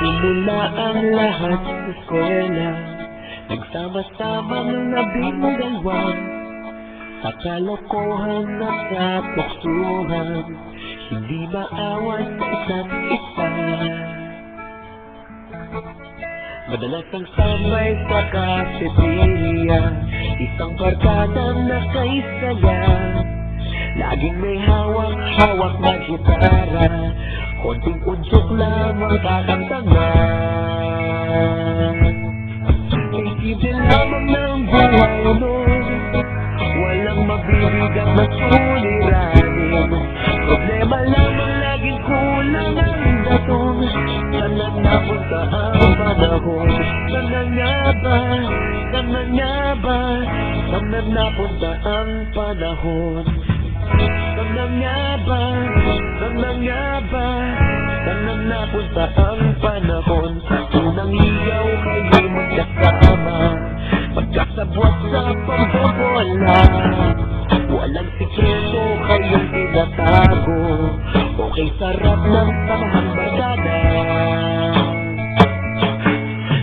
Nagsimula ang lahat sa eskwela, nagsama-samang nabindawan, sa kalokohan at sa tuksuhan, hindi maawan sa isa't isa. Madalas ang samay sa cafeteria, isang barkada na kay saya, laging may hawak-hawak na gitara, konting udyok lamang kakantangan. Isipin lamang ng buhay nun, walang mabibigang na suliranin, problema lamang laging kulang ang datong. Sana napunta ang panahon, sana nga ba, sana nga ba, sana napunta ang panahon. Sana nga ba, sana nga ba, sana napunta ang panahon. Unang ligaw kayo'y magkasama, magkasabwat sa pambobola, walang sikreto kayong tinatago, okay sarap ng samahang barkada.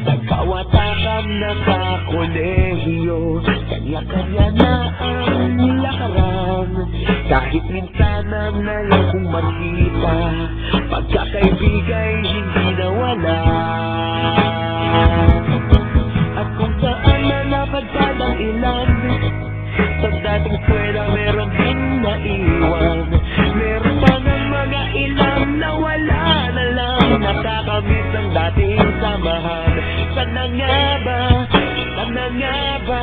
Nagkawatakan na sa kolehiyo, kanya-kanya na ang lakaran, kahit minsan na lang kung makita, pagkakaibigay hindi nawala. At kung saan na napadpad ang ilan, sa dating eskwela meron din naiwan, meron pa ng mga ilan na wala na lang nakakamit ng dating samahan. Sana nga ba, sana nga ba,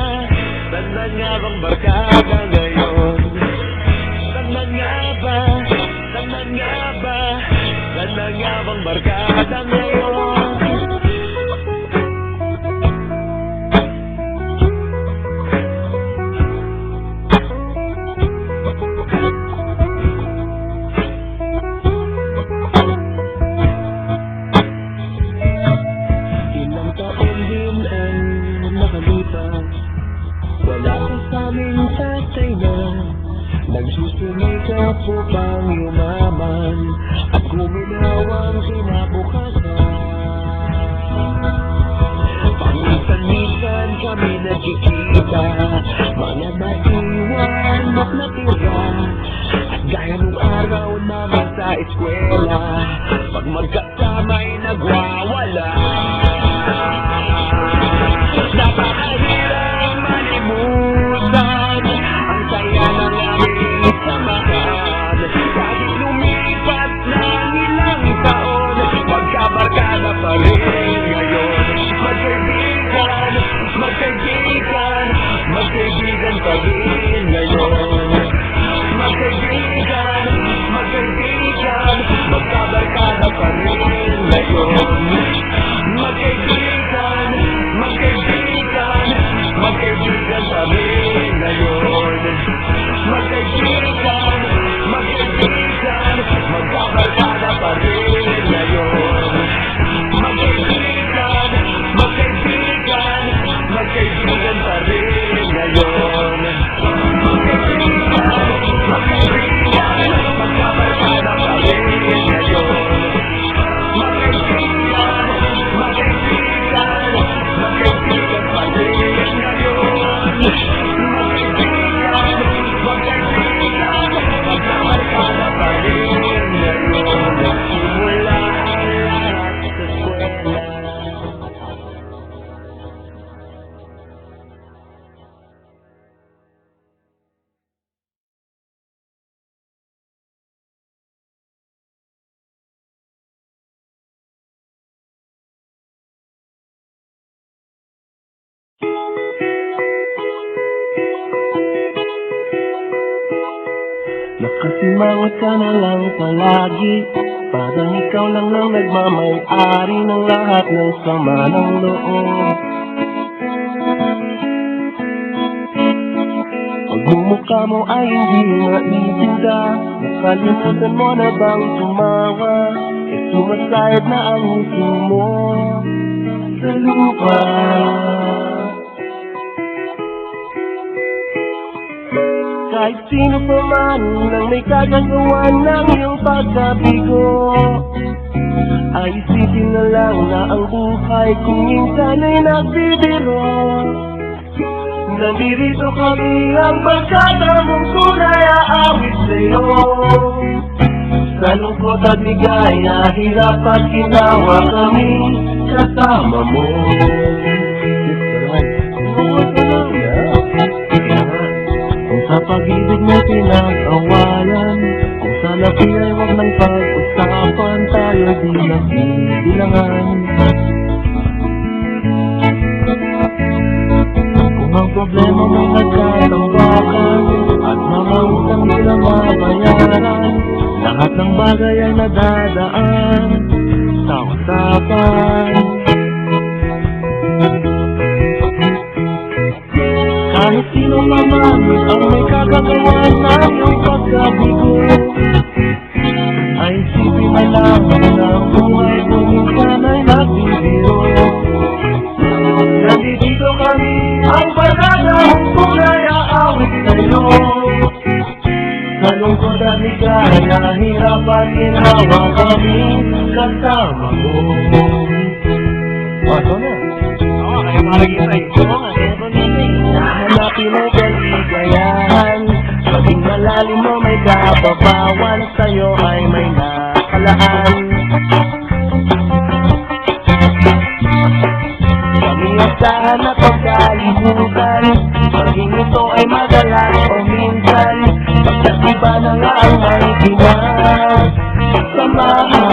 sana nga bang barkada ngayon? Sana nga ba, sana nga ba, sana nga bang barkada ngayon? Nagsusumikap upang yumaman at guminaw ang kinabukasan. Paminsan-minsan kami nagkikita, mga naiwan at natira, at gaya nung araw naman sa eskwela, pag magkasama'y nagwawala. Napakahirap malimutan ang saya ng aming samahan, kahit lumipat ng ilang taon, magkabarkada pa rin ngayon. Magkaibigan, magkaibigan, magkaibigan pa rin ngayon. Magkaibigan, magkaibigan, magkabarkada pa rin ngayon. Magkaibigan, magkaibigan, magkaibigan pa rin ngayon. Magkaibigan, magkaibigan, magkabarkada pa rin ngayon. Magkaibigan, magkaibigan, magkaibigan pa rin ngayon. Magkaibigan, magkaibigan, magkabarkada pa rin ngayon. Magkaibigan, magkaibigan, magkaibigan pa rin ngayon. Magkaibigan, magkaibigan, magkabarkada pa rin ngayon. Simula ang lahat sa eskwela. Nakasimangot ka na lang palagi, parang ikaw lang ang nagmamay-ari ng lahat ng sama ng loob. Pagmumukha mo ay hindi maitinda, nakalimutan mo na bang tumawa, e sumasayad na ang uso mo sa lupa. Kahit sino pa man ang may kagagawa ng iyong pagkabigo, Ay isipin na lang na ang buhay kung minsan ay nagbibiro. Nandito kami ang barkada mong tunay aawit sa'yo. Sa lungkot at ligaya, hirap at ginawa kami kasama mo. Kung sa pag-ibig mo pinag-awayan, kung sa labi ay huwag nang pag-usapan, tayo di nagbibilangan. Kung ang problema mo'y nagkatambakan at mga utang di na mabayaran, lahat ng bagay ay nadadaan sa usapan. Kahit sino naman ang may kagagawa na iyong pagkabigo, ay isipin na lang na ang buhay mo minsan ay nagbibiro. Nandito kami ang barkada mong tunay aawit sa'yo. Sa lungkot at ligaya, hirap at ginawa kami kasama mo. Ito na. Oo, kayo malagitay. Oo nga, meron na eh. Nahanapin ay kaligayahan, maging malalim mo may kababawan, sa'yo ay may nakalaan. Kami asahan at pagkalimutan, maging ito ay madalas o minsan, pagkat iba na nga ang may pinag samahan.